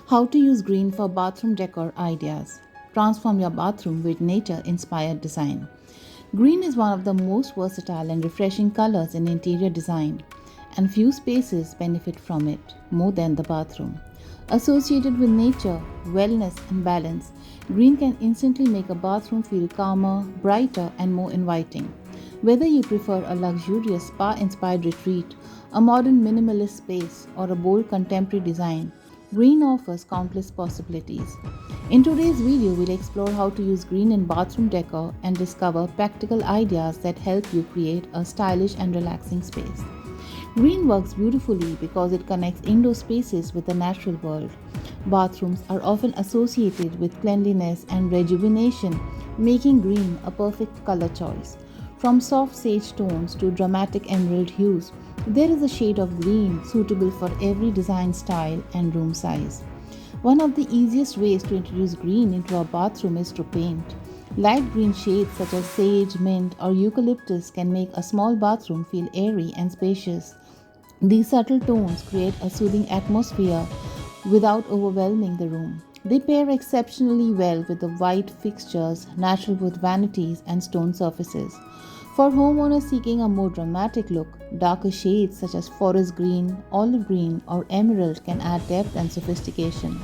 How to use green for bathroom decor ideas. Transform your bathroom with nature inspired design. Green is one of the most versatile and refreshing colors in interior design, and few spaces benefit from it more than the bathroom. Associated with nature, wellness, and balance, green can instantly make a bathroom feel calmer, brighter, and more inviting. Whether you prefer a luxurious spa inspired retreat, a modern minimalist space, or a bold contemporary design, green offers countless possibilities. In today's video, we'll explore how to use green in bathroom decor and discover practical ideas that help you create a stylish and relaxing space. Green works beautifully because it connects indoor spaces with the natural world. Bathrooms are often associated with cleanliness and rejuvenation, making green a perfect color choice. From soft sage tones to dramatic emerald hues, there is a shade of green suitable for every design style and room size. One of the easiest ways to introduce green into a bathroom is to paint. Light green shades such as sage, mint, or eucalyptus can make a small bathroom feel airy and spacious. These subtle tones create a soothing atmosphere without overwhelming the room. They pair exceptionally well with the white fixtures, natural wood vanities, and stone surfaces. For homeowners seeking a more dramatic look, darker shades such as forest green, olive green, or emerald can add depth and sophistication.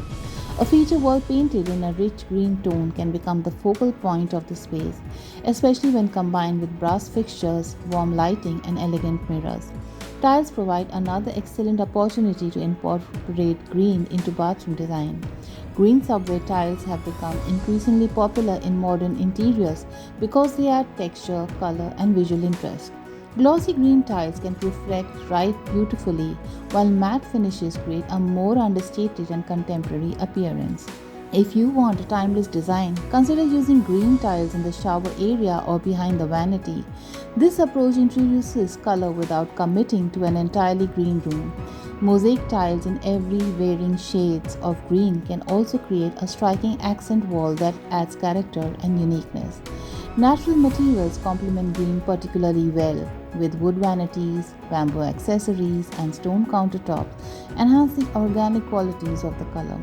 A feature wall painted in a rich green tone can become the focal point of the space, especially when combined with brass fixtures, warm lighting, and elegant mirrors. Tiles provide another excellent opportunity to incorporate green into bathroom design. Green subway tiles have become increasingly popular in modern interiors because they add texture, color, and visual interest. Glossy green tiles can reflect right beautifully, while matte finishes create a more understated and contemporary appearance. If you want a timeless design, consider using green tiles in the shower area or behind the vanity. This approach introduces color without committing to an entirely green room. Mosaic tiles in every varying shades of green can also create a striking accent wall that adds character and uniqueness. Natural materials complement green particularly well, with wood vanities, bamboo accessories, and stone countertops enhance the organic qualities of the color.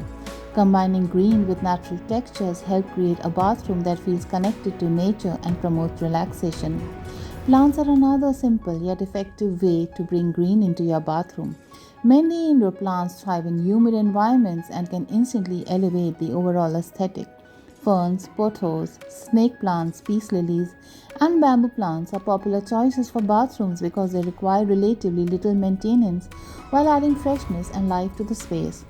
Combining green with natural textures help create a bathroom that feels connected to nature and promotes relaxation. Plants are another simple yet effective way to bring green into your bathroom. Many indoor plants thrive in humid environments and can instantly elevate the overall aesthetic. Ferns, pothos, snake plants, peace lilies, and bamboo plants are popular choices for bathrooms because they require relatively little maintenance while adding freshness and life to the space.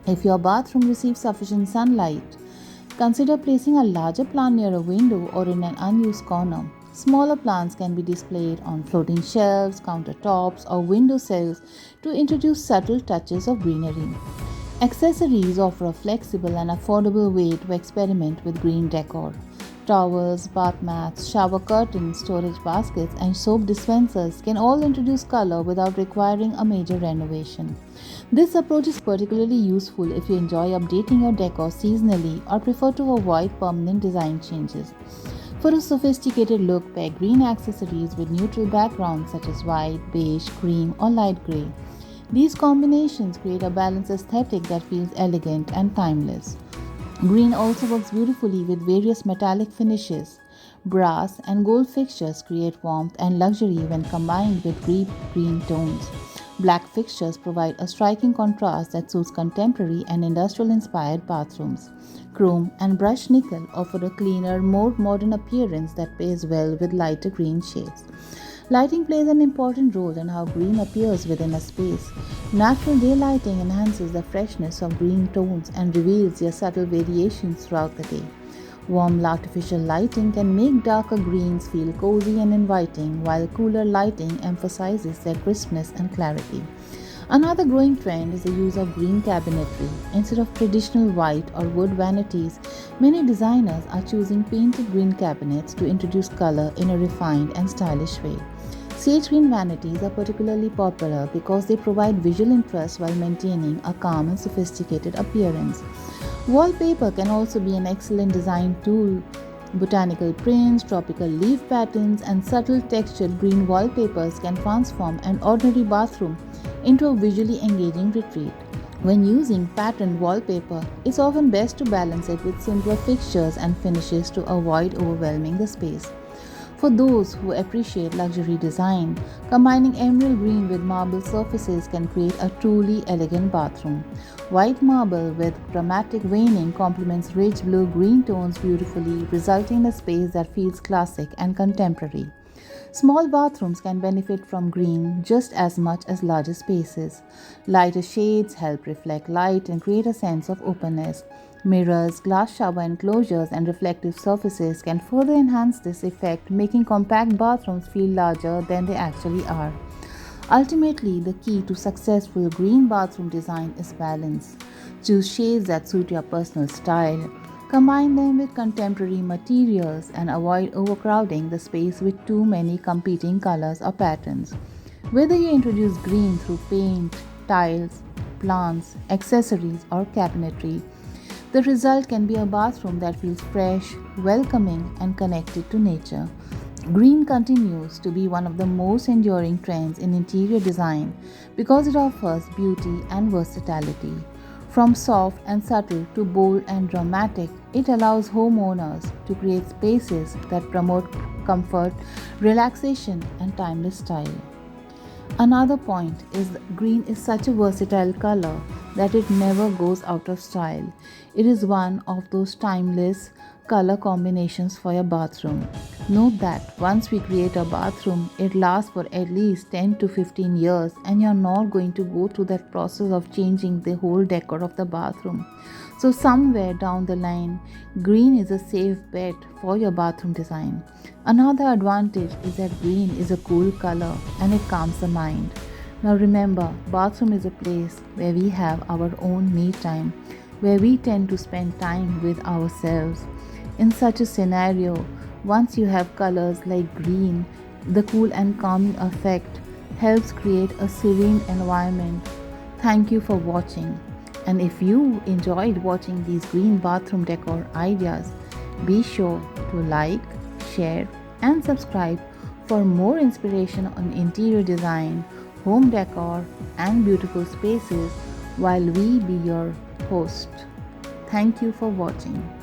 If your bathroom receives sufficient sunlight, consider placing a larger plant near a window or in an unused corner. Smaller plants can be displayed on floating shelves, countertops, or window sills to introduce subtle touches of greenery. Accessories offer a flexible and affordable way to experiment with green decor. Towels, bath mats, shower curtains, storage baskets, and soap dispensers can all introduce color without requiring a major renovation. This approach is particularly useful if you enjoy updating your decor seasonally or prefer to avoid permanent design changes. For a sophisticated look, pair green accessories with neutral backgrounds such as white, beige, cream, or light gray. These combinations create a balanced aesthetic that feels elegant and timeless. Green also works beautifully with various metallic finishes. Brass and gold fixtures create warmth and luxury when combined with deep green tones. Black fixtures provide a striking contrast that suits contemporary and industrial inspired bathrooms. Chrome and brushed nickel offer a cleaner, more modern appearance that pairs well with lighter green shades. Lighting plays an important role in how green appears within a space. Natural day lighting enhances the freshness of green tones and reveals their subtle variations throughout the day. Warm artificial lighting can make darker greens feel cozy and inviting, while cooler lighting emphasizes their crispness and clarity. Another growing trend is the use of green cabinetry. Instead of traditional white or wood vanities, many designers are choosing painted green cabinets to introduce color in a refined and stylish way. Sage green vanities are particularly popular because they provide visual interest while maintaining a calm and sophisticated appearance. Wallpaper can also be an excellent design tool. Botanical prints, tropical leaf patterns, and subtle textured green wallpapers can transform an ordinary bathroom into a visually engaging retreat. When using patterned wallpaper, it's often best to balance it with simpler fixtures and finishes to avoid overwhelming the space. For those who appreciate luxury design, combining emerald green with marble surfaces can create a truly elegant bathroom. White marble with dramatic veining complements rich blue green tones beautifully, resulting in a space that feels classic and contemporary. Small bathrooms can benefit from green just as much as larger spaces. Lighter shades help reflect light and create a sense of openness. Mirrors, glass shower enclosures, and reflective surfaces can further enhance this effect, making compact bathrooms feel larger than they actually are. Ultimately, the key to successful green bathroom design is balance. Choose shades that suit your personal style. Combine them with contemporary materials and avoid overcrowding the space with too many competing colors or patterns. Whether you introduce green through paint, tiles, plants, accessories, or cabinetry, the result can be a bathroom that feels fresh, welcoming, and connected to nature. Green continues to be one of the most enduring trends in interior design because it offers beauty and versatility. From soft and subtle to bold and dramatic, it allows homeowners to create spaces that promote comfort, relaxation, and timeless style. Another point is that green is such a versatile color that it never goes out of style. It is one of those timeless color combinations for your bathroom. Note that once we create a bathroom, it lasts for at least 10 to 15 years, and you're not going to go through that process of changing the whole decor of the bathroom. So, somewhere down the line, green is a safe bet for your bathroom design. Another advantage is that green is a cool color and it calms the mind. Now remember, bathroom is a place where we have our own me time, where we tend to spend time with ourselves. In such a scenario, once you have colors like green, the cool and calming effect helps create a serene environment. Thank you for watching. And if you enjoyed watching these green bathroom decor ideas, be sure to like, share, and subscribe for more inspiration on interior design, home decor, and beautiful spaces while we be your host. Thank you for watching.